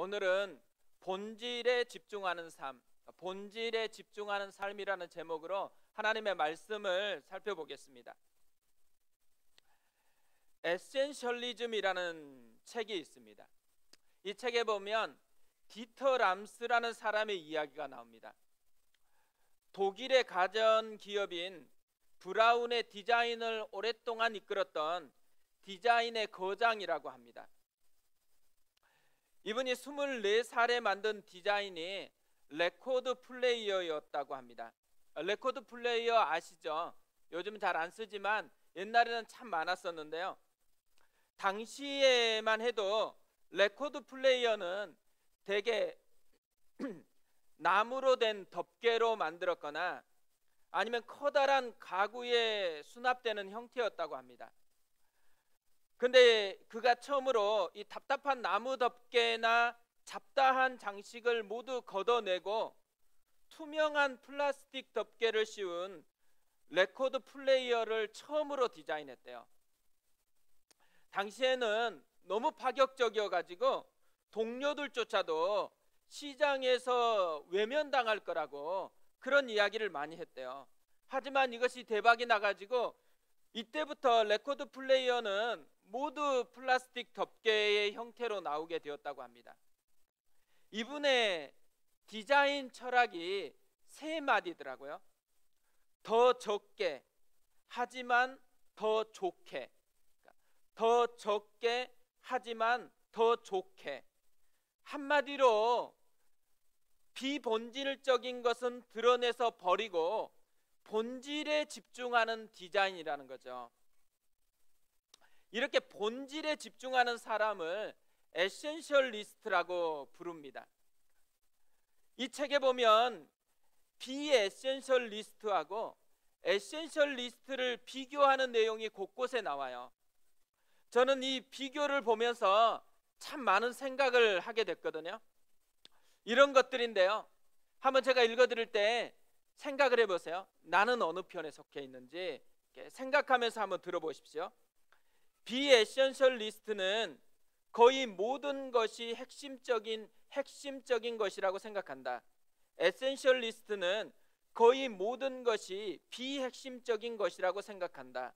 오늘은 본질에 집중하는 삶, 본질에 집중하는 삶이라는 제목으로 하나님의 말씀을 살펴보겠습니다. 에센셜리즘이라는 책이 있습니다. 이 책에 보면 디터 람스라는 사람의 이야기가 나옵니다. 독일의 가전 기업인 브라운의 디자인을 오랫동안 이끌었던 디자인의 거장이라고 합니다. 이분이 24살에 만든 디자인이 레코드 플레이어였다고 합니다. 레코드 플레이어 아시죠? 요즘 잘 안 쓰지만 옛날에는 참 많았었는데요. 당시에만 해도 레코드 플레이어는 대개 나무로 된 덮개로 만들었거나 아니면 커다란 가구에 수납되는 형태였다고 합니다. 근데 그가 처음으로 이 답답한 나무 덮개나 잡다한 장식을 모두 걷어내고 투명한 플라스틱 덮개를 씌운 레코드 플레이어를 처음으로 디자인했대요. 당시에는 너무 파격적이어가지고 동료들조차도 시장에서 외면당할 거라고 그런 이야기를 많이 했대요. 하지만 이것이 대박이 나가지고 이때부터 레코드 플레이어는 모두 플라스틱 덮개의 형태로 나오게 되었다고 합니다. 이분의 디자인 철학이 세 마디더라고요. 더 적게, 하지만 더 좋게. 더 적게, 하지만 더 좋게. 한마디로 비본질적인 것은 드러내서 버리고 본질에 집중하는 디자인이라는 거죠. 이렇게 본질에 집중하는 사람을 에센셜리스트라고 부릅니다. 이 책에 보면 비에센셜리스트하고 에센셜리스트를 비교하는 내용이 곳곳에 나와요. 저는 이 비교를 보면서 참 많은 생각을 하게 됐거든요. 이런 것들인데요. 한번 제가 읽어드릴 때 생각을 해보세요. 나는 어느 편에 속해 있는지 생각하면서 한번 들어보십시오. 비에센셜리스트는 거의 모든 것이 핵심적인 것이라고 생각한다. 에센셜리스트는 거의 모든 것이 비핵심적인 것이라고 생각한다.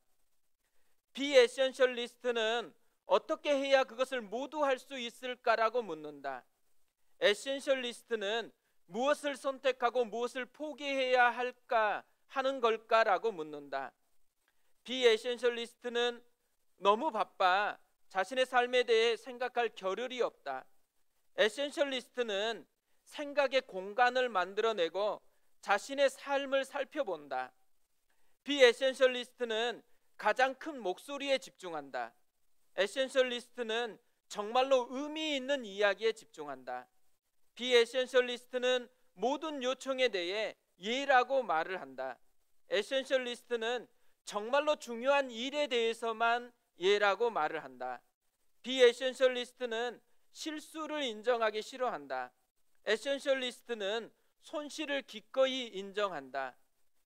비에센셜리스트는 어떻게 해야 그것을 모두 할 수 있을까라고 묻는다. 에센셜리스트는 무엇을 선택하고 무엇을 포기해야 할까 하는 걸까라고 묻는다. 비에센셜리스트는 너무 바빠 자신의 삶에 대해 생각할 겨를이 없다. 에센셜리스트는 생각의 공간을 만들어내고 자신의 삶을 살펴본다. 비에센셜리스트는 가장 큰 목소리에 집중한다. 에센셜리스트는 정말로 의미 있는 이야기에 집중한다. 비에센셜리스트는 모든 요청에 대해 예라고 말을 한다. 에센셜리스트는 정말로 중요한 일에 대해서만 예라고 말을 한다. 비에센셜리스트는 실수를 인정하기 싫어한다. 에센셜리스트는 손실을 기꺼이 인정한다.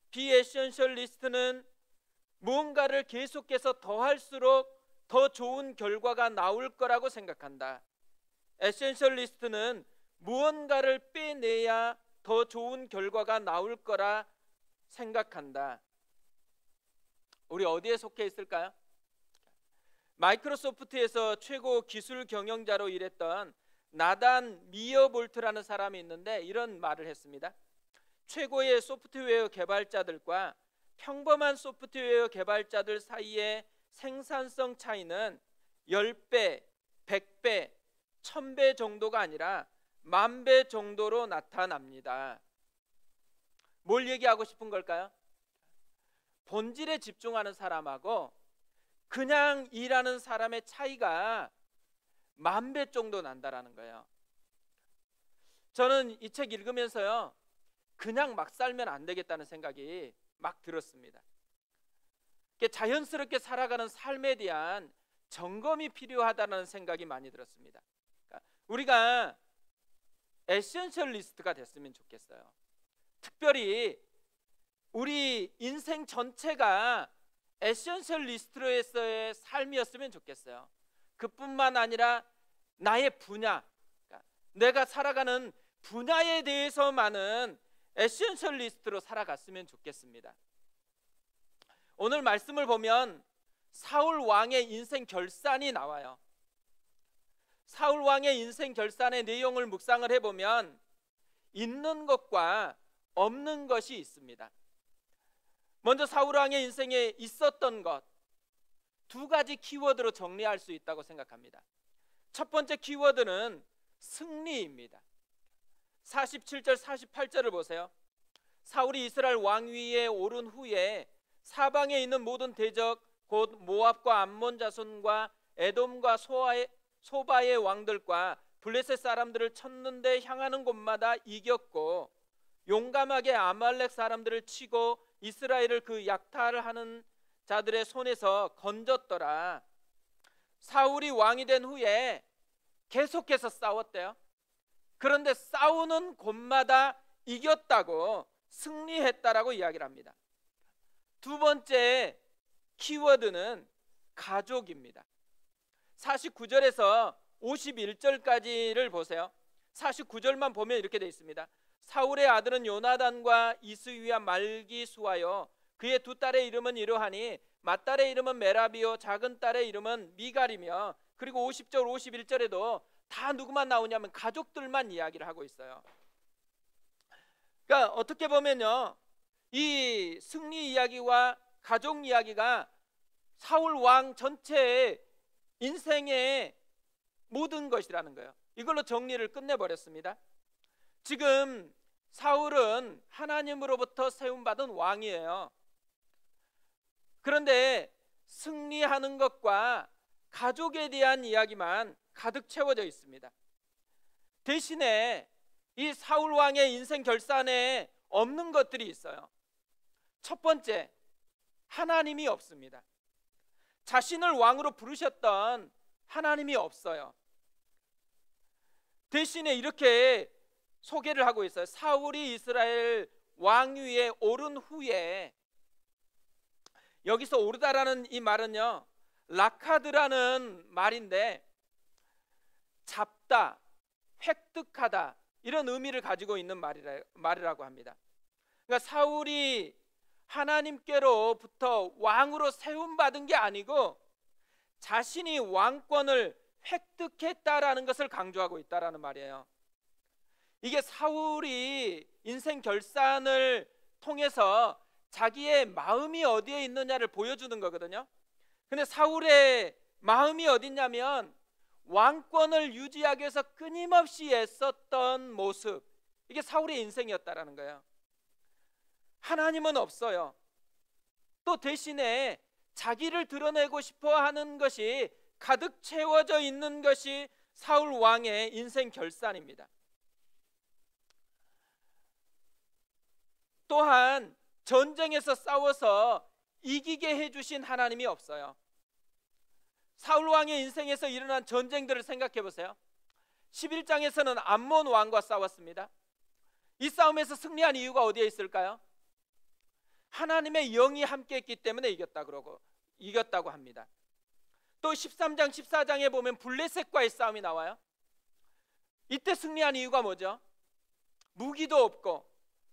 비에센셜리스트는 무언가를 계속해서 더 할수록 더 좋은 결과가 나올 거라고 생각한다. 에센셜리스트는 무언가를 빼내야 더 좋은 결과가 나올 거라 생각한다. 우리 어디에 속해 있을까요? 마이크로소프트에서 최고 기술 경영자로 일했던 나단 미어볼트라는 사람이 있는데 이런 말을 했습니다. 최고의 소프트웨어 개발자들과 평범한 소프트웨어 개발자들 사이의 생산성 차이는 10배, 100배, 1000배 정도가 아니라 10,000배 정도로 나타납니다. 뭘 얘기하고 싶은 걸까요? 본질에 집중하는 사람하고 그냥 일하는 사람의 차이가 10,000배 정도 난다라는 거예요. 저는 이 책 읽으면서요, 그냥 막 살면 안 되겠다는 생각이 막 들었습니다. 자연스럽게 살아가는 삶에 대한 점검이 필요하다는 생각이 많이 들었습니다. 우리가 에센셜리스트가 됐으면 좋겠어요. 특별히 우리 인생 전체가 에센셜리스트로서의 삶이었으면 좋겠어요. 그뿐만 아니라 나의 분야, 내가 살아가는 분야에 대해서만은 에센셜리스트로 살아갔으면 좋겠습니다. 오늘 말씀을 보면 사울 왕의 인생 결산이 나와요. 사울 왕의 인생 결산의 내용을 묵상을 해보면 있는 것과 없는 것이 있습니다. 먼저 사울 왕의 인생에 있었던 것, 두 가지 키워드로 정리할 수 있다고 생각합니다. 첫 번째 키워드는 승리입니다. 47절 48절을 보세요. 사울이 이스라엘 왕위에 오른 후에 사방에 있는 모든 대적 곧 모압과 암몬 자손과 에돔과 소바의 왕들과 블레셋 사람들을 쳤는데 향하는 곳마다 이겼고 용감하게 아말렉 사람들을 치고 이스라엘을 그 약탈하는 자들의 손에서 건졌더라. 사울이 왕이 된 후에 계속해서 싸웠대요. 그런데 싸우는 곳마다 이겼다고, 승리했다라고 이야기를 합니다. 두 번째 키워드는 가족입니다. 49절에서 51절까지를 보세요. 49절만 보면 이렇게 되어 있습니다. 사울의 아들은 요나단과 이스위와 말기수하여 그의 두 딸의 이름은 이러하니 맏딸의 이름은 메라비요 작은 딸의 이름은 미갈이며, 그리고 50절 51절에도 다 누구만 나오냐면 가족들만 이야기를 하고 있어요. 그러니까 어떻게 보면요, 이 승리 이야기와 가족 이야기가 사울 왕 전체의 인생의 모든 것이라는 거예요. 이걸로 정리를 끝내버렸습니다. 지금 사울은 하나님으로부터 세움받은 왕이에요. 그런데 승리하는 것과 가족에 대한 이야기만 가득 채워져 있습니다. 대신에 이 사울 왕의 인생 결산에 없는 것들이 있어요. 첫 번째, 하나님이 없습니다. 자신을 왕으로 부르셨던 하나님이 없어요. 대신에 이렇게 소개를 하고 있어요. 사울이 이스라엘 왕위에 오른 후에, 여기서 오르다라는 이 말은요, 라카드라는 말인데 잡다, 획득하다 이런 의미를 가지고 있는 말이라고 합니다. 그러니까 사울이 하나님께로부터 왕으로 세움받은 게 아니고 자신이 왕권을 획득했다라는 것을 강조하고 있다라는 말이에요. 이게 사울이 인생 결산을 통해서 자기의 마음이 어디에 있느냐를 보여주는 거거든요. 근데 사울의 마음이 어딨냐면 왕권을 유지하기 위해서 끊임없이 애썼던 모습, 이게 사울의 인생이었다라는 거예요. 하나님은 없어요. 또 대신에 자기를 드러내고 싶어 하는 것이 가득 채워져 있는 것이 사울 왕의 인생 결산입니다. 또한 전쟁에서 싸워서 이기게 해주신 하나님이 없어요. 사울 왕의 인생에서 일어난 전쟁들을 생각해 보세요. 11장에서는 암몬 왕과 싸웠습니다. 이 싸움에서 승리한 이유가 어디에 있을까요? 하나님의 영이 함께했기 때문에 이겼다고 합니다. 또 13장 14장에 보면 블레셋과의 싸움이 나와요. 이때 승리한 이유가 뭐죠? 무기도 없고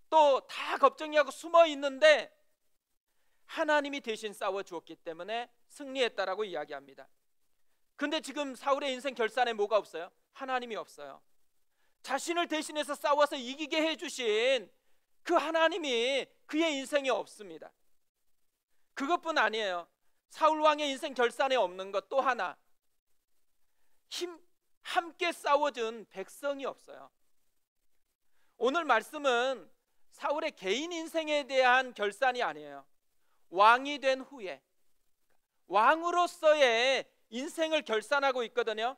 또 다 겁쟁이하고 숨어 있는데 하나님이 대신 싸워 주었기 때문에 승리했다라고 이야기합니다. 근데 지금 사울의 인생 결산에 뭐가 없어요? 하나님이 없어요. 자신을 대신해서 싸워서 이기게 해주신 그 하나님이 그의 인생에 없습니다. 그것뿐 아니에요. 사울 왕의 인생 결산에 없는 것 또 하나, 함께 싸워준 백성이 없어요. 오늘 말씀은 사울의 개인 인생에 대한 결산이 아니에요. 왕이 된 후에 왕으로서의 인생을 결산하고 있거든요.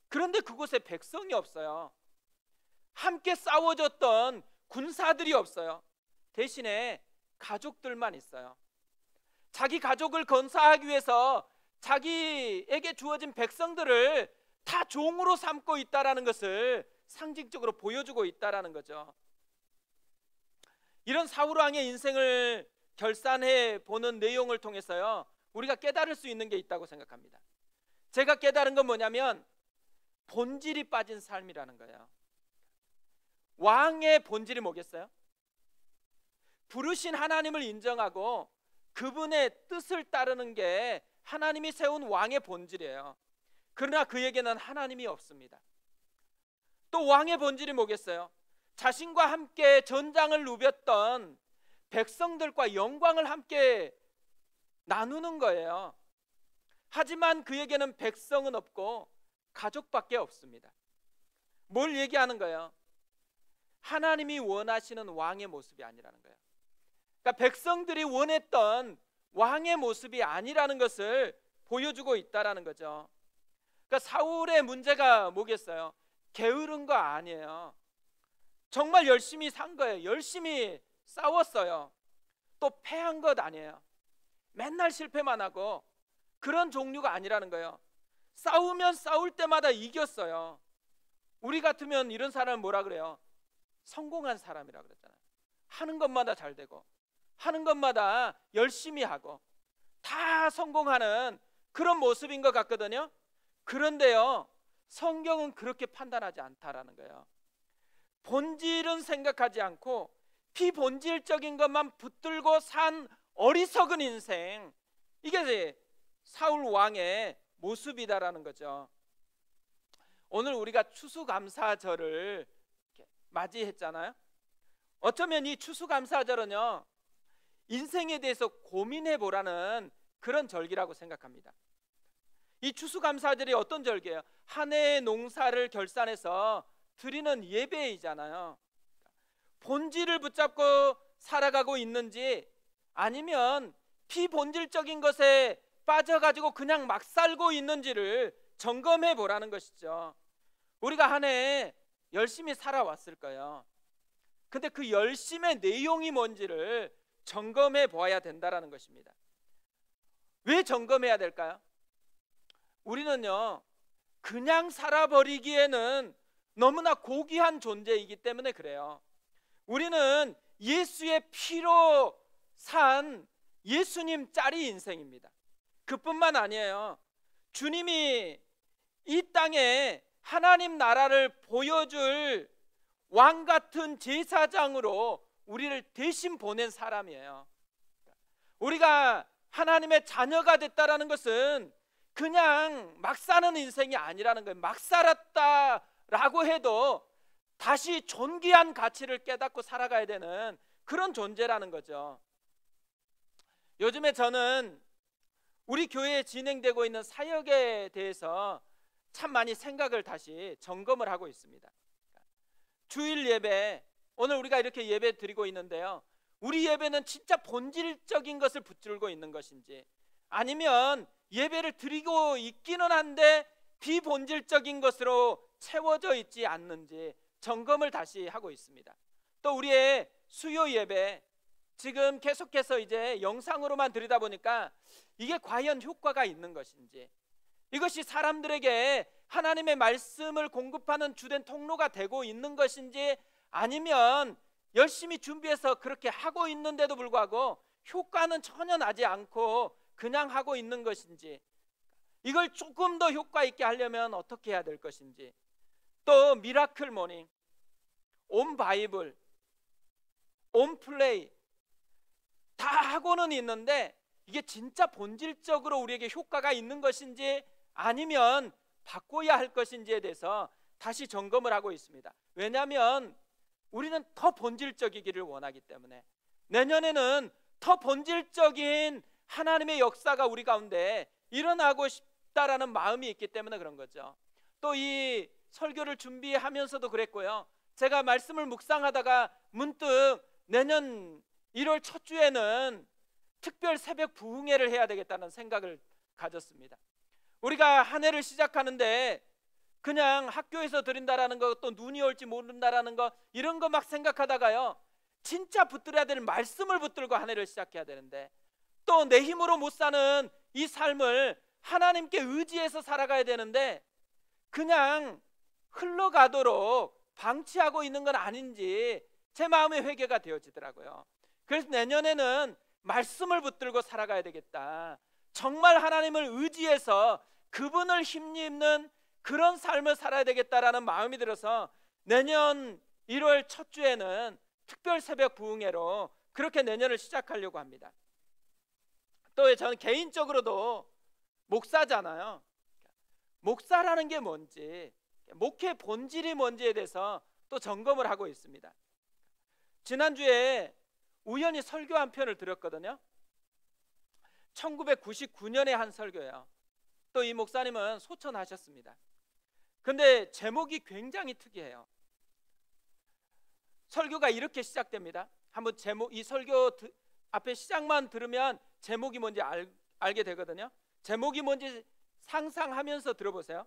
그런데 그곳에 백성이 없어요. 함께 싸워줬던 군사들이 없어요. 대신에 가족들만 있어요. 자기 가족을 건사하기 위해서 자기에게 주어진 백성들을 다 종으로 삼고 있다라는 것을 상징적으로 보여주고 있다라는 거죠. 이런 사울 왕의 인생을 결산해 보는 내용을 통해서요, 우리가 깨달을 수 있는 게 있다고 생각합니다. 제가 깨달은 건 뭐냐면 본질이 빠진 삶이라는 거예요. 왕의 본질이 뭐겠어요? 부르신 하나님을 인정하고 그분의 뜻을 따르는 게 하나님이 세운 왕의 본질이에요. 그러나 그에게는 하나님이 없습니다. 또 왕의 본질이 뭐겠어요? 자신과 함께 전장을 누볐던 백성들과 영광을 함께 나누는 거예요. 하지만 그에게는 백성은 없고 가족밖에 없습니다. 뭘 얘기하는 거예요? 하나님이 원하시는 왕의 모습이 아니라는 거예요. 그러니까 백성들이 원했던 왕의 모습이 아니라는 것을 보여주고 있다라는 거죠. 그러니까 사울의 문제가 뭐겠어요? 게으른 거 아니에요. 정말 열심히 산 거예요. 열심히 싸웠어요. 또 패한 것 아니에요. 맨날 실패만 하고 그런 종류가 아니라는 거예요. 싸우면 싸울 때마다 이겼어요. 우리 같으면 이런 사람을 뭐라 그래요? 성공한 사람이라 그랬잖아요. 하는 것마다 잘 되고 하는 것마다 열심히 하고 다 성공하는 그런 모습인 것 같거든요. 그런데요, 성경은 그렇게 판단하지 않다라는 거예요. 본질은 생각하지 않고 비본질적인 것만 붙들고 산 어리석은 인생, 이게 사울 왕의 모습이다라는 거죠. 오늘 우리가 추수감사절을 맞이했잖아요. 어쩌면 이 추수감사절은요, 인생에 대해서 고민해 보라는 그런 절기라고 생각합니다. 이 추수감사절이 어떤 절기예요? 한 해의 농사를 결산해서 드리는 예배이잖아요. 본질을 붙잡고 살아가고 있는지 아니면 비본질적인 것에 빠져가지고 그냥 막 살고 있는지를 점검해 보라는 것이죠. 우리가 한 해 열심히 살아왔을 거예요. 근데 그 열심의 내용이 뭔지를 점검해 보아야 된다라는 것입니다. 왜 점검해야 될까요? 우리는요, 그냥 살아버리기에는 너무나 고귀한 존재이기 때문에 그래요. 우리는 예수의 피로 산 예수님 짜리 인생입니다. 그뿐만 아니에요. 주님이 이 땅에 하나님 나라를 보여줄 왕 같은 제사장으로 우리를 대신 보낸 사람이에요. 우리가 하나님의 자녀가 됐다라는 것은 그냥 막 사는 인생이 아니라는 거예요. 막 살았다라고 해도 다시 존귀한 가치를 깨닫고 살아가야 되는 그런 존재라는 거죠. 요즘에 저는 우리 교회에 진행되고 있는 사역에 대해서 참 많이 생각을 다시 점검을 하고 있습니다. 주일 예배, 오늘 우리가 이렇게 예배 드리고 있는데요, 우리 예배는 진짜 본질적인 것을 붙들고 있는 것인지, 아니면 예배를 드리고 있기는 한데 비본질적인 것으로 채워져 있지 않는지 점검을 다시 하고 있습니다. 또 우리의 수요 예배, 지금 계속해서 이제 영상으로만 드리다 보니까 이게 과연 효과가 있는 것인지, 이것이 사람들에게 하나님의 말씀을 공급하는 주된 통로가 되고 있는 것인지, 아니면 열심히 준비해서 그렇게 하고 있는데도 불구하고 효과는 전혀 나지 않고 그냥 하고 있는 것인지, 이걸 조금 더 효과 있게 하려면 어떻게 해야 될 것인지, 또 미라클 모닝, 온 바이블, 온 플레이 다 하고는 있는데 이게 진짜 본질적으로 우리에게 효과가 있는 것인지 아니면 바꿔야 할 것인지에 대해서 다시 점검을 하고 있습니다. 왜냐하면 우리는 더 본질적이기를 원하기 때문에, 내년에는 더 본질적인 하나님의 역사가 우리 가운데 일어나고 싶다라는 마음이 있기 때문에 그런 거죠. 또 이 설교를 준비하면서도 그랬고요, 제가 말씀을 묵상하다가 문득 내년 1월 첫 주에는 특별 새벽 부흥회를 해야 되겠다는 생각을 가졌습니다. 우리가 한 해를 시작하는데 그냥 학교에서 드린다라는 거, 또 눈이 올지 모른다라는 거, 이런 거 막 생각하다가요, 진짜 붙들어야 되는 말씀을 붙들고 한 해를 시작해야 되는데, 또 내 힘으로 못 사는 이 삶을 하나님께 의지해서 살아가야 되는데 그냥 흘러가도록 방치하고 있는 건 아닌지 제 마음의 회개가 되어지더라고요. 그래서 내년에는 말씀을 붙들고 살아가야 되겠다, 정말 하나님을 의지해서 그분을 힘입는 그런 삶을 살아야 되겠다라는 마음이 들어서 내년 1월 첫 주에는 특별 새벽 부흥회로 그렇게 내년을 시작하려고 합니다. 또 저는 개인적으로도 목사잖아요. 목사라는 게 뭔지, 목회 본질이 뭔지에 대해서 또 점검을 하고 있습니다. 지난주에 우연히 설교 한 편을 들었거든요. 1999년에 한 설교예요. 또 이 목사님은 소천하셨습니다. 근데 제목이 굉장히 특이해요. 설교가 이렇게 시작됩니다. 한번 이 설교 앞에 시작만 들으면 제목이 뭔지 알게 되거든요. 제목이 뭔지 상상하면서 들어보세요.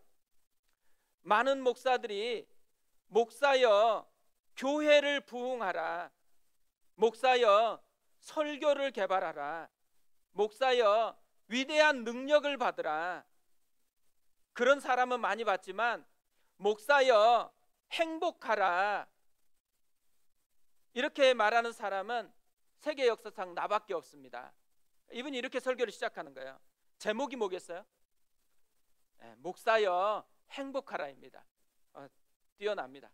많은 목사들이 목사여 교회를 부흥하라, 목사여 설교를 개발하라, 목사여 위대한 능력을 받으라. 그런 사람은 많이 봤지만 목사여 행복하라, 이렇게 말하는 사람은 세계 역사상 나밖에 없습니다. 이분이 이렇게 설교를 시작하는 거예요. 제목이 뭐겠어요? 목사여 행복하라입니다. 뛰어납니다.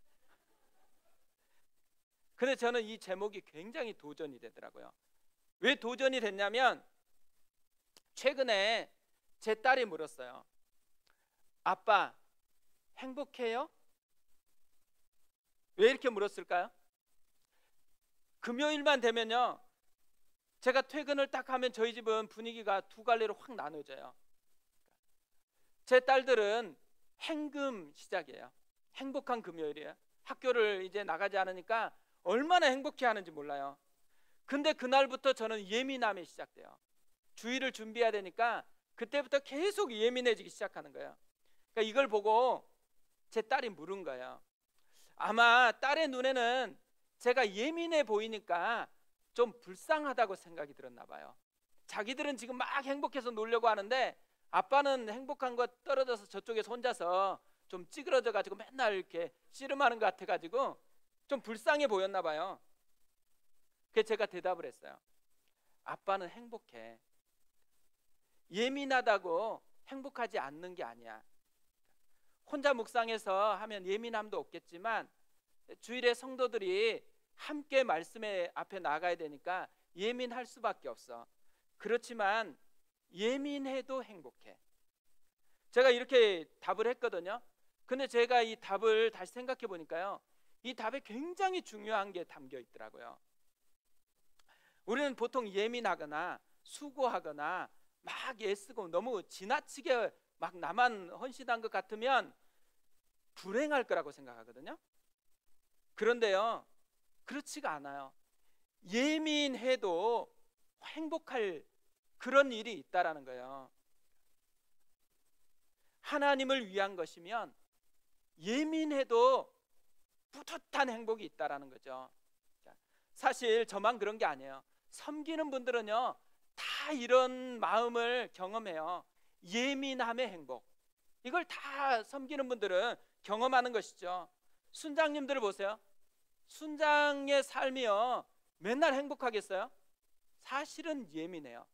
근데 저는 이 제목이 굉장히 도전이 되더라고요. 왜 도전이 됐냐면 최근에 제 딸이 물었어요. 아빠 행복해요? 왜 이렇게 물었을까요? 금요일만 되면요, 제가 퇴근을 딱 하면 저희 집은 분위기가 두 갈래로 확 나눠져요. 제 딸들은 행금 시작이에요. 행복한 금요일이에요. 학교를 이제 나가지 않으니까 얼마나 행복해 하는지 몰라요. 근데 그날부터 저는 예민함이 시작돼요. 주일을 준비해야 되니까 그때부터 계속 예민해지기 시작하는 거예요. 그러니까 이걸 보고 제 딸이 물은 거예요. 아마 딸의 눈에는 제가 예민해 보이니까 좀 불쌍하다고 생각이 들었나 봐요. 자기들은 지금 막 행복해서 놀려고 하는데 아빠는 행복한 거 떨어져서 저쪽에서 혼자서 좀 찌그러져 가지고 맨날 이렇게 씨름하는 것 같아 가지고 좀 불쌍해 보였나 봐요. 그래서 제가 대답을 했어요. 아빠는 행복해. 예민하다고 행복하지 않는 게 아니야. 혼자 묵상해서 하면 예민함도 없겠지만 주일에 성도들이 함께 말씀의 앞에 나가야 되니까 예민할 수밖에 없어. 그렇지만 예민해도 행복해. 제가 이렇게 답을 했거든요. 근데 제가 이 답을 다시 생각해 보니까요, 이 답에 굉장히 중요한 게 담겨 있더라고요. 우리는 보통 예민하거나 수고하거나 막 애쓰고 너무 지나치게 막 나만 헌신한 것 같으면 불행할 거라고 생각하거든요. 그런데요, 그렇지가 않아요. 예민해도 행복할 그런 일이 있다라는 거예요. 하나님을 위한 것이면 예민해도 뿌듯한 행복이 있다라는 거죠. 사실 저만 그런 게 아니에요. 섬기는 분들은요, 다 이런 마음을 경험해요. 예민함의 행복. 이걸 다 섬기는 분들은 경험하는 것이죠. 순장님들을 보세요. 순장의 삶이요, 맨날 행복하겠어요? 사실은 예민해요.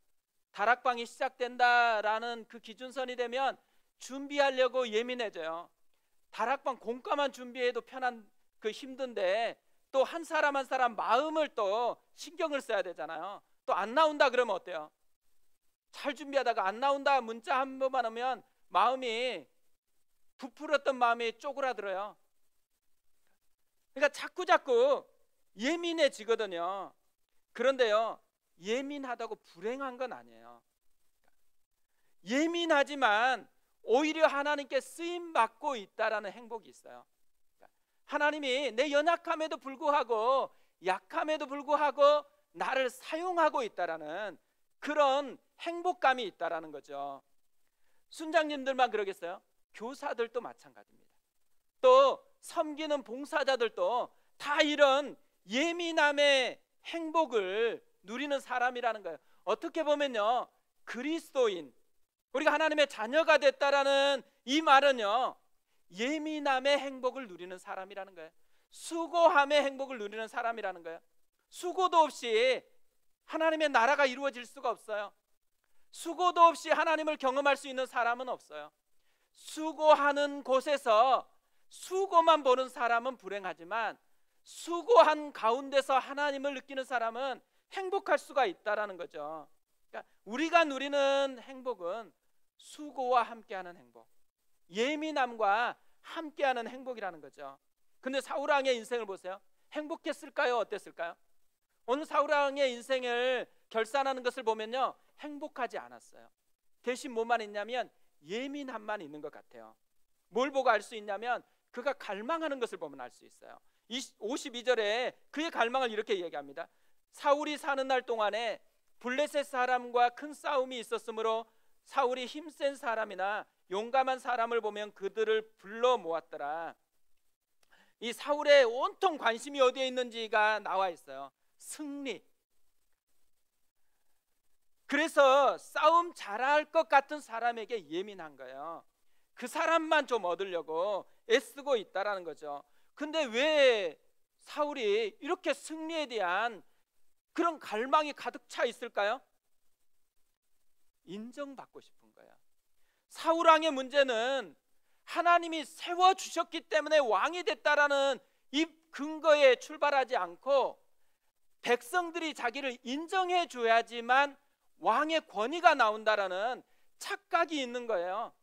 다락방이 시작된다라는 그 기준선이 되면 준비하려고 예민해져요. 다락방 공과만 준비해도 편한 그 힘든데 또 한 사람 한 사람 마음을 또 신경을 써야 되잖아요. 또 안 나온다 그러면 어때요? 잘 준비하다가 안 나온다 문자 한 번만 오면 마음이 부풀었던 마음이 쪼그라들어요. 그러니까 자꾸 예민해지거든요. 그런데요, 예민하다고 불행한 건 아니에요. 예민하지만 오히려 하나님께 쓰임 받고 있다라는 행복이 있어요. 하나님이 내 연약함에도 불구하고 약함에도 불구하고 나를 사용하고 있다라는 그런 행복감이 있다라는 거죠. 순장님들만 그러겠어요? 교사들도 마찬가지입니다. 또 섬기는 봉사자들도 다 이런 예민함의 행복을 누리는 사람이라는 거예요. 어떻게 보면요, 그리스도인, 우리가 하나님의 자녀가 됐다라는 이 말은요, 예민함의 행복을 누리는 사람이라는 거예요. 수고함의 행복을 누리는 사람이라는 거예요. 수고도 없이 하나님의 나라가 이루어질 수가 없어요. 수고도 없이 하나님을 경험할 수 있는 사람은 없어요. 수고하는 곳에서 수고만 보는 사람은 불행하지만 수고한 가운데서 하나님을 느끼는 사람은 행복할 수가 있다라는 거죠. 그러니까 우리가 누리는 행복은 수고와 함께하는 행복, 예민함과 함께하는 행복이라는 거죠. 근데 사울왕의 인생을 보세요. 행복했을까요? 어땠을까요? 오늘 사울왕의 인생을 결산하는 것을 보면요, 행복하지 않았어요. 대신 뭐만 있냐면 예민함만 있는 것 같아요. 뭘 보고 알 수 있냐면 그가 갈망하는 것을 보면 알 수 있어요. 52절에 그의 갈망을 이렇게 얘기합니다. 사울이 사는 날 동안에 블레셋 사람과 큰 싸움이 있었으므로 사울이 힘센 사람이나 용감한 사람을 보면 그들을 불러 모았더라. 이 사울의 온통 관심이 어디에 있는지가 나와 있어요. 승리. 그래서 싸움 잘할 것 같은 사람에게 예민한 거예요. 그 사람만 좀 얻으려고 애쓰고 있다라는 거죠. 근데 왜 사울이 이렇게 승리에 대한 그런 갈망이 가득 차 있을까요? 인정받고 싶은 거예요. 사울 왕의 문제는 하나님이 세워주셨기 때문에 왕이 됐다라는 이 근거에 출발하지 않고 백성들이 자기를 인정해 줘야지만 왕의 권위가 나온다라는 착각이 있는 거예요.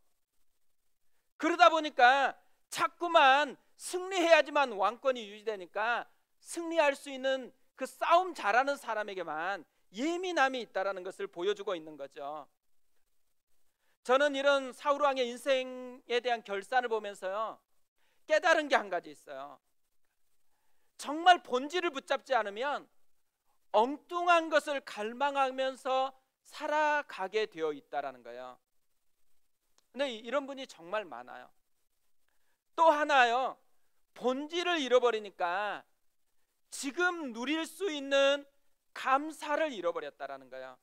그러다 보니까 자꾸만 승리해야지만 왕권이 유지되니까 승리할 수 있는 그 싸움 잘하는 사람에게만 예민함이 있다라는 것을 보여주고 있는 거죠. 저는 이런 사울 왕의 인생에 대한 결산을 보면서요, 깨달은 게 한 가지 있어요. 정말 본질을 붙잡지 않으면 엉뚱한 것을 갈망하면서 살아가게 되어 있다라는 거예요. 근데 이런 분이 정말 많아요. 또 하나요, 본질을 잃어버리니까 지금 누릴 수 있는 감사를 잃어버렸다라는 거예요.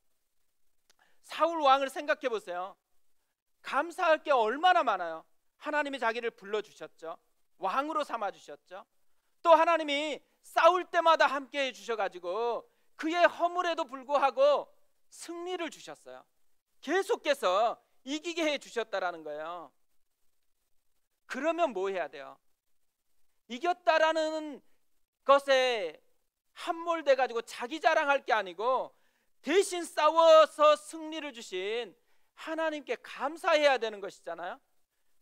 사울 왕을 생각해 보세요. 감사할 게 얼마나 많아요. 하나님이 자기를 불러주셨죠. 왕으로 삼아주셨죠. 또 하나님이 싸울 때마다 함께 해주셔가지고 그의 허물에도 불구하고 승리를 주셨어요. 계속해서 이기게 해주셨다라는 거예요. 그러면 뭐 해야 돼요? 이겼다라는 것에 함몰돼 가지고 자기 자랑할 게 아니고 대신 싸워서 승리를 주신 하나님께 감사해야 되는 것이잖아요.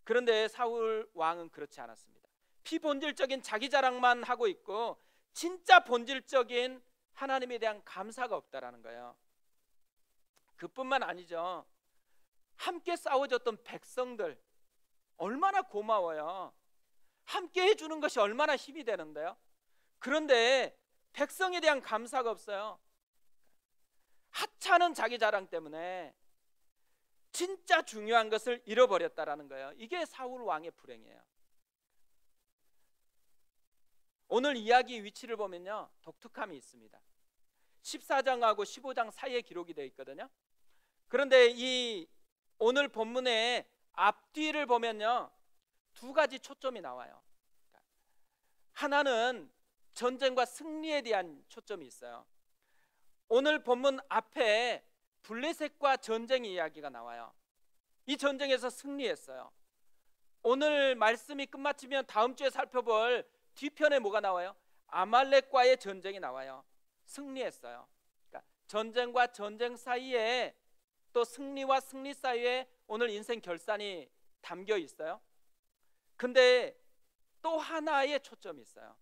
그런데 사울 왕은 그렇지 않았습니다. 피본질적인 자기 자랑만 하고 있고 진짜 본질적인 하나님에 대한 감사가 없다라는 거예요. 그뿐만 아니죠. 함께 싸워줬던 백성들 얼마나 고마워요. 함께 해주는 것이 얼마나 힘이 되는데요. 그런데 백성에 대한 감사가 없어요. 하찮은 자기 자랑 때문에 진짜 중요한 것을 잃어버렸다라는 거예요. 이게 사울 왕의 불행이에요. 오늘 이야기 위치를 보면요, 독특함이 있습니다. 14장하고 15장 사이에 기록이 되어 있거든요. 그런데 이 오늘 본문의 앞뒤를 보면요, 두 가지 초점이 나와요. 하나는 전쟁과 승리에 대한 초점이 있어요. 오늘 본문 앞에 블레셋과 전쟁 이야기가 나와요. 이 전쟁에서 승리했어요. 오늘 말씀이 끝마치면 다음 주에 살펴볼 뒤편에 뭐가 나와요? 아말렉과의 전쟁이 나와요. 승리했어요. 그러니까 전쟁과 전쟁 사이에 또 승리와 승리 사이에 오늘 인생 결산이 담겨 있어요. 근데 또 하나의 초점이 있어요.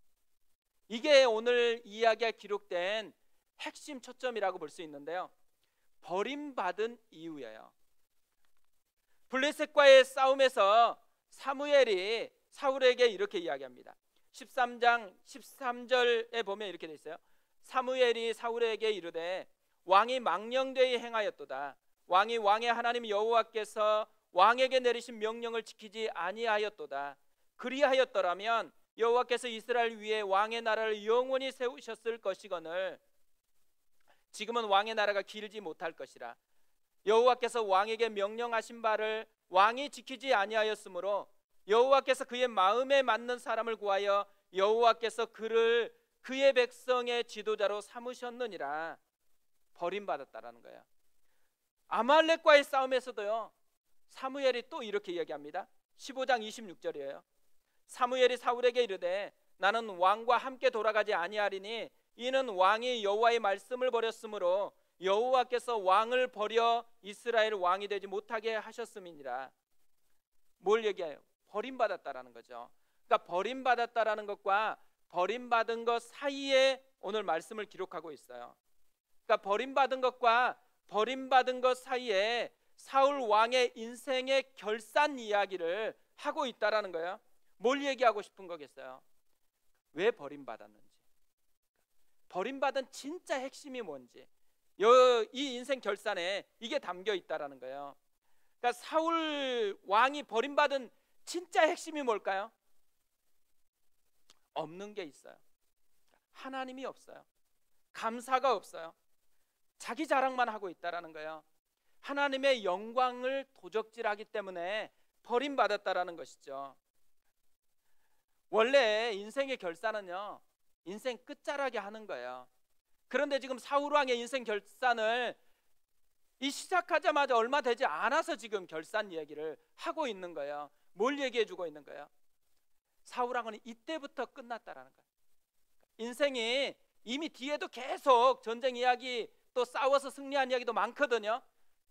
이게 오늘 이야기가 기록된 핵심 초점이라고 볼 수 있는데요, 버림받은 이유예요. 블레셋과의 싸움에서 사무엘이 사울에게 이렇게 이야기합니다. 13장 13절에 보면 이렇게 돼 있어요. 사무엘이 사울에게 이르되 왕이 망령되이 행하였도다. 왕이 왕의 하나님 여호와께서 왕에게 내리신 명령을 지키지 아니하였도다. 그리하였더라면 여호와께서 이스라엘 위에 왕의 나라를 영원히 세우셨을 것이거늘 지금은 왕의 나라가 길지 못할 것이라. 여호와께서 왕에게 명령하신 바를 왕이 지키지 아니하였으므로 여호와께서 그의 마음에 맞는 사람을 구하여 여호와께서 그를 그의 백성의 지도자로 삼으셨느니라. 버림받았다라는 거예요. 아말렉과의 싸움에서도요, 사무엘이 또 이렇게 이야기합니다. 15장 26절이에요. 사무엘이 사울에게 이르되 나는 왕과 함께 돌아가지 아니하리니 이는 왕이 여호와의 말씀을 버렸으므로 여호와께서 왕을 버려 이스라엘 왕이 되지 못하게 하셨음이니라. 뭘 얘기해요? 버림받았다라는 거죠. 그러니까 버림받았다라는 것과 버림받은 것 사이에 오늘 말씀을 기록하고 있어요. 그러니까 버림받은 것과 버림받은 것 사이에 사울 왕의 인생의 결산 이야기를 하고 있다라는 거예요. 뭘 얘기하고 싶은 거겠어요? 왜 버림받았는지, 버림받은 진짜 핵심이 뭔지, 이 인생 결산에 이게 담겨 있다라는 거예요. 그러니까 사울 왕이 버림받은 진짜 핵심이 뭘까요? 없는 게 있어요. 하나님이 없어요. 감사가 없어요. 자기 자랑만 하고 있다라는 거예요. 하나님의 영광을 도적질하기 때문에 버림받았다라는 것이죠. 원래 인생의 결산은요, 인생 끝자락에 하는 거예요. 그런데 지금 사울 왕의 인생 결산을 이 시작하자마자 얼마 되지 않아서 지금 결산 얘기를 하고 있는 거예요. 뭘 얘기해 주고 있는 거예요? 사울 왕은 이때부터 끝났다라는 거예요. 인생이 이미 뒤에도 계속 전쟁 이야기, 또 싸워서 승리한 이야기도 많거든요.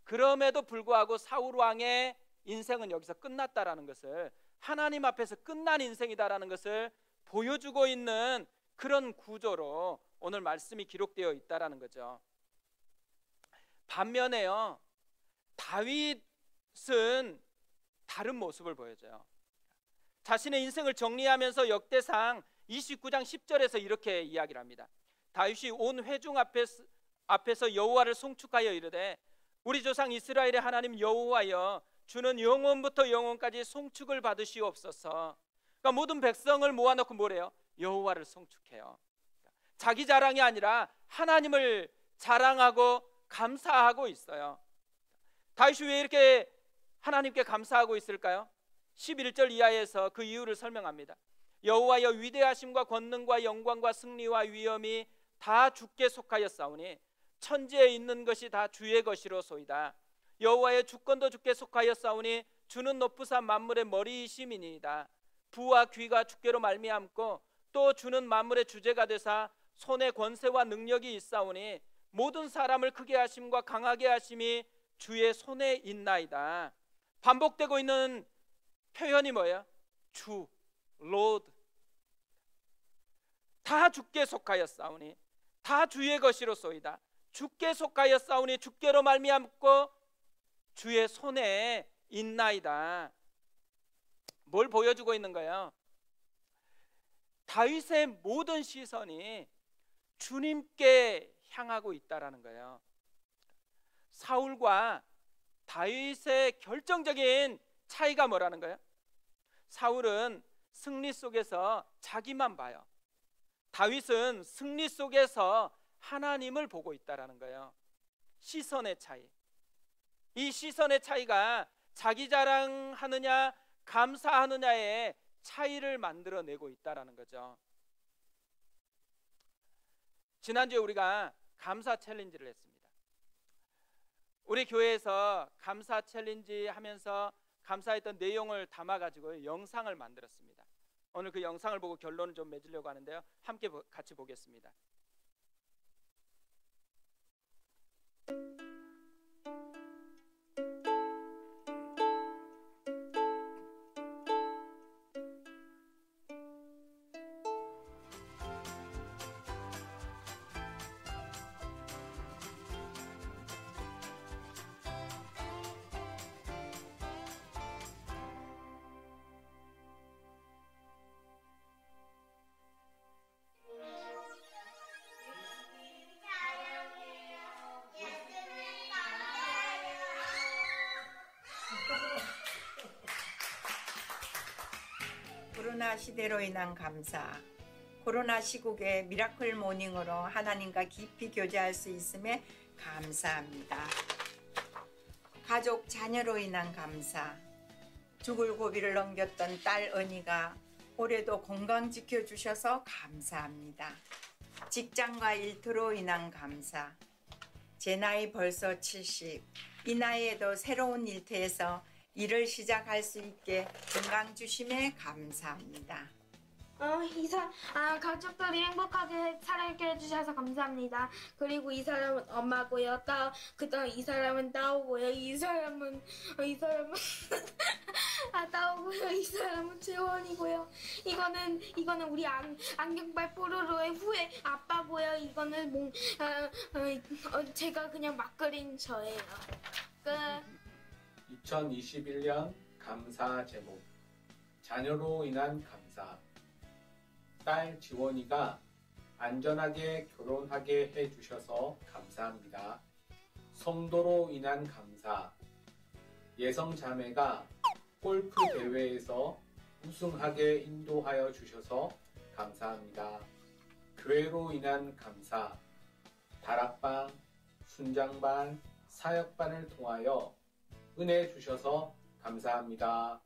그럼에도 불구하고 사울 왕의 인생은 여기서 끝났다라는 것을, 하나님 앞에서 끝난 인생이다라는 것을 보여주고 있는 그런 구조로 오늘 말씀이 기록되어 있다라는 거죠. 반면에요, 다윗은 다른 모습을 보여줘요. 자신의 인생을 정리하면서 역대상 29장 10절에서 이렇게 이야기를 합니다. 다윗이 온 회중 앞에서 여호와를 송축하여 이르되 우리 조상 이스라엘의 하나님 여호와여, 주는 영원부터 영원까지 송축을 받으시옵소서. 그러니까 모든 백성을 모아놓고 뭐래요? 여호와를 송축해요. 자기 자랑이 아니라 하나님을 자랑하고 감사하고 있어요. 다윗이 왜 이렇게 하나님께 감사하고 있을까요? 11절 이하에서 그 이유를 설명합니다. 여호와여, 위대하심과 권능과 영광과 승리와 위엄이 다 주께 속하였사오니 천지에 있는 것이 다 주의 것이로소이다. 여호와의 주권도 주께 속하였사오니 주는 높으사 만물의 머리이심이니이다. 부와 귀가 주께로 말미암고 또 주는 만물의 주제가 되사 손에 권세와 능력이 있사오니 모든 사람을 크게 하심과 강하게 하심이 주의 손에 있나이다. 반복되고 있는 표현이 뭐예요? 주, 로드. 다 주께 속하였사오니 다 주의 것이로소이다. 주께 속하였사오니 주께로 말미암고 주의 손에 있나이다. 뭘 보여주고 있는 거예요? 다윗의 모든 시선이 주님께 향하고 있다라는 거예요. 사울과 다윗의 결정적인 차이가 뭐라는 거예요? 사울은 승리 속에서 자기만 봐요. 다윗은 승리 속에서 하나님을 보고 있다라는 거예요. 시선의 차이. 이 시선의 차이가 자기 자랑하느냐 감사하느냐의 차이를 만들어내고 있다라는 거죠. 지난주에 우리가 감사 챌린지를 했습니다. 우리 교회에서 감사 챌린지 하면서 감사했던 내용을 담아가지고 영상을 만들었습니다. 오늘 그 영상을 보고 결론을 좀 맺으려고 하는데요. 함께 같이 보겠습니다. 코로나 시대로 인한 감사. 코로나 시국에 미라클 모닝으로 하나님과 깊이 교제할 수 있음에 감사합니다. 가족 자녀로 인한 감사. 죽을 고비를 넘겼던 딸 은희가 올해도 건강 지켜주셔서 감사합니다. 직장과 일터로 인한 감사. 제 나이 벌써 70. 이 나이에도 새로운 일터에서 일을 시작할 수 있게 건강 주심에 감사합니다. 가족들이 행복하게 살게 해주셔서 감사합니다. 그리고 이 사람은 엄마고요. 그다음 이 사람은 따오고요. 이 사람은 따오고요. 이 사람은 재원이고요. 이거는 우리 안경발 뽀로로의 후회 아빠고요. 이거는 제가 그냥 막 그린 저예요. 끝. 2021년 감사 제목. 자녀로 인한 감사. 딸 지원이가 안전하게 결혼하게 해주셔서 감사합니다. 성도로 인한 감사. 예성 자매가 골프 대회에서 우승하게 인도하여 주셔서 감사합니다. 교회로 인한 감사. 다락방, 순장반, 사역반을 통하여 은혜 주셔서 감사합니다.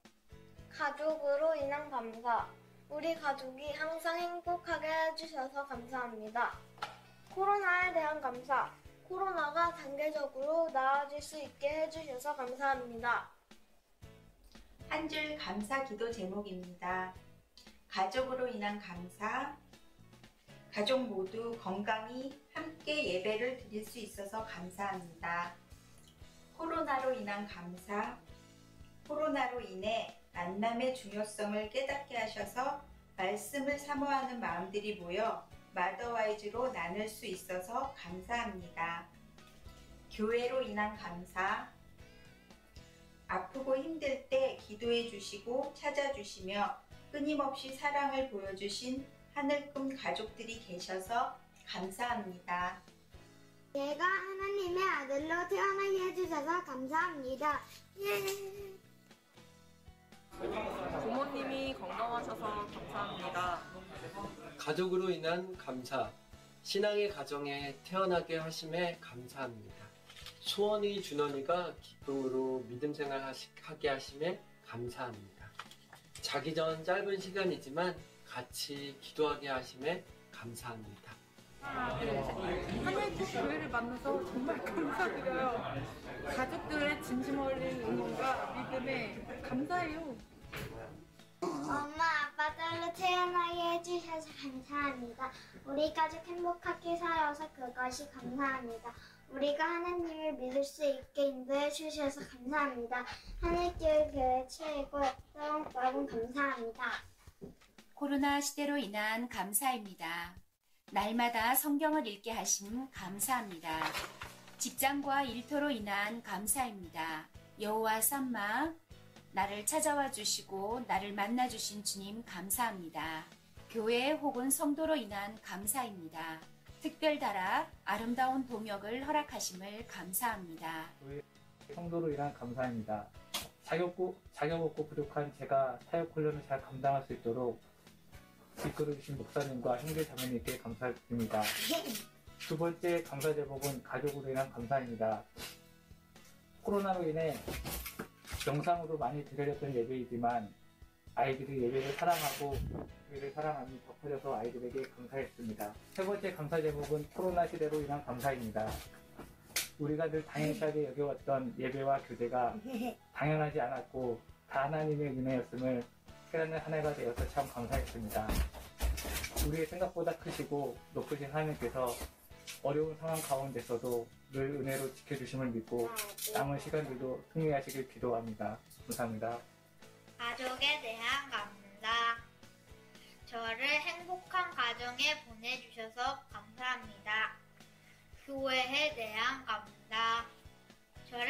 가족으로 인한 감사. 우리 가족이 항상 행복하게 해주셔서 감사합니다. 코로나에 대한 감사. 코로나가 단계적으로 나아질 수 있게 해주셔서 감사합니다. 한 줄 감사 기도 제목입니다. 가족으로 인한 감사. 가족 모두 건강히 함께 예배를 드릴 수 있어서 감사합니다. 코로나로 인한 감사. 코로나로 인해 만남의 중요성을 깨닫게 하셔서 말씀을 사모하는 마음들이 모여 마더와이즈로 나눌 수 있어서 감사합니다. 교회로 인한 감사. 아프고 힘들 때 기도해 주시고 찾아주시며 끊임없이 사랑을 보여주신 하늘꿈 가족들이 계셔서 감사합니다. 내가 하나님의 아들로 태어나게 해주셔서 감사합니다. 부모님이 건강하셔서 감사합니다. 가족으로 인한 감사. 신앙의 가정에 태어나게 하심에 감사합니다. 소원이 준원이가 기쁨으로 믿음 생활하게 하심에 감사합니다. 자기 전 짧은 시간이지만 같이 기도하게 하심에 감사합니다. 하늘빛 교회를 만나서 정말 감사드려요. 가족들의 진심 어린 응원과 믿음에 감사해요. 엄마, 아빠 딸로 태어나게 해주셔서 감사합니다. 우리 가족 행복하게 살아서 그것이 감사합니다. 우리가 하나님을 믿을 수 있게 인도해 주셔서 감사합니다. 하늘길 교회 최고 여러분 감사합니다. 코로나 시대로 인한 감사입니다. 날마다 성경을 읽게 하심 감사합니다. 직장과 일터로 인한 감사입니다. 여호와 삼마, 나를 찾아와 주시고 나를 만나 주신 주님 감사합니다. 교회 혹은 성도로 인한 감사입니다. 특별다락 아름다운 동역을 허락하심을 감사합니다. 성도로 인한 감사입니다. 자격 없고 부족한 제가 사역 훈련을 잘 감당할 수 있도록 이끌어주신 목사님과 형제 자매님께 감사드립니다. 두 번째 감사 제목은 가족으로 인한 감사입니다. 코로나로 인해 영상으로 많이 드려졌던 예배이지만 아이들이 예배를 사랑하고 교회를 사랑함이 더 커져서 아이들에게 감사했습니다. 세 번째 감사 제목은 코로나 시대로 인한 감사입니다. 우리가 늘 당연시하게 여겨왔던 예배와 교제가 당연하지 않았고 다 하나님의 은혜였음을 깨닫는 한 해가 되어서 참 감사했습니다. 우리의 생각보다 크시고 높으신 하나님께서 어려운 상황 가운데서도 늘 은혜로 지켜주심을 믿고 남은 시간들도 승리하시길 기도합니다. 감사합니다. 가족에 대한 감사. 저를 행복한 가정에 보내주셔서 감사합니다. 교회에 대한 감사. 저를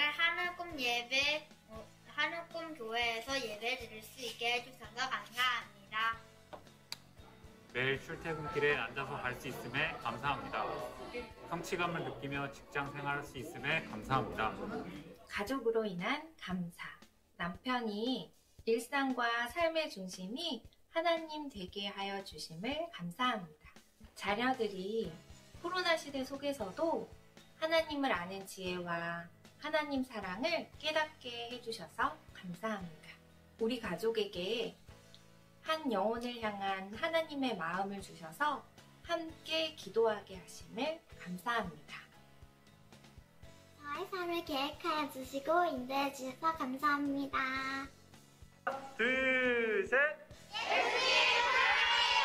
하늘꿈 교회에서 예배 드릴 수 있게 해주셔서 감사합니다. 매일 출퇴근길에 앉아서 갈 수 있음에 감사합니다. 성취감을 느끼며 직장 생활할 수 있음에 감사합니다. 가족으로 인한 감사. 남편이 일상과 삶의 중심이 하나님 되게 하여 주심을 감사합니다. 자녀들이 코로나 시대 속에서도 하나님을 아는 지혜와 하나님 사랑을 깨닫게 해주셔서 감사합니다. 우리 가족에게 한 영혼을 향한 하나님의 마음을 주셔서 함께 기도하게 하심을 감사합니다. 저의 삶을 계획하여 주시고 인도해 주셔서 감사합니다. 둘, 셋! 예수님 사랑해요!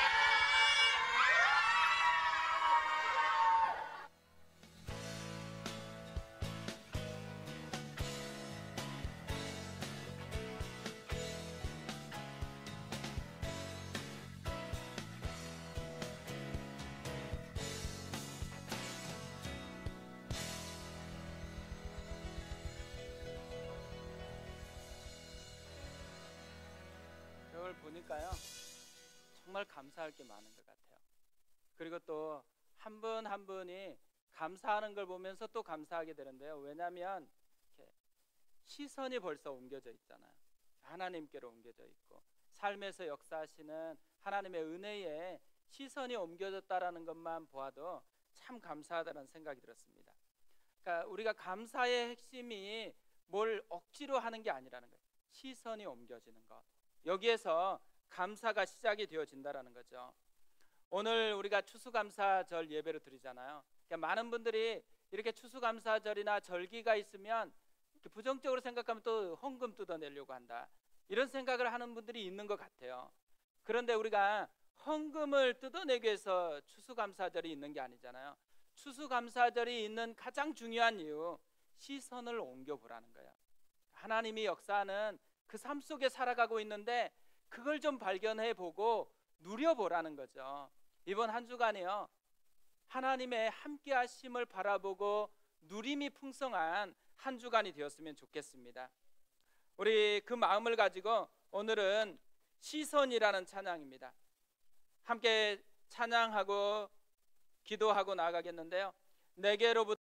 보니까요, 정말 감사할 게 많은 것 같아요. 그리고 또 한 분 한 분이 감사하는 걸 보면서 또 감사하게 되는데요. 왜냐하면 시선이 벌써 옮겨져 있잖아요. 하나님께로 옮겨져 있고, 삶에서 역사하시는 하나님의 은혜에 시선이 옮겨졌다라는 것만 보아도 참 감사하다는 생각이 들었습니다. 그러니까 우리가 감사의 핵심이 뭘 억지로 하는 게 아니라는 거예요. 시선이 옮겨지는 것, 여기에서 감사가 시작이 되어진다라는 거죠. 오늘 우리가 추수감사절 예배를 드리잖아요. 그러니까 많은 분들이 이렇게 추수감사절이나 절기가 있으면 부정적으로 생각하면 또 헌금 뜯어내려고 한다, 이런 생각을 하는 분들이 있는 것 같아요. 그런데 우리가 헌금을 뜯어내기 위해서 추수감사절이 있는 게 아니잖아요. 추수감사절이 있는 가장 중요한 이유, 시선을 옮겨보라는 거예요. 하나님이 역사하는 그 삶 속에 살아가고 있는데 그걸 좀 발견해보고 누려보라는 거죠. 이번 한 주간이요, 하나님의 함께 하심을 바라보고 누림이 풍성한 한 주간이 되었으면 좋겠습니다. 우리 그 마음을 가지고 오늘은 시선이라는 찬양입니다. 함께 찬양하고 기도하고 나가겠는데요. 내게로부터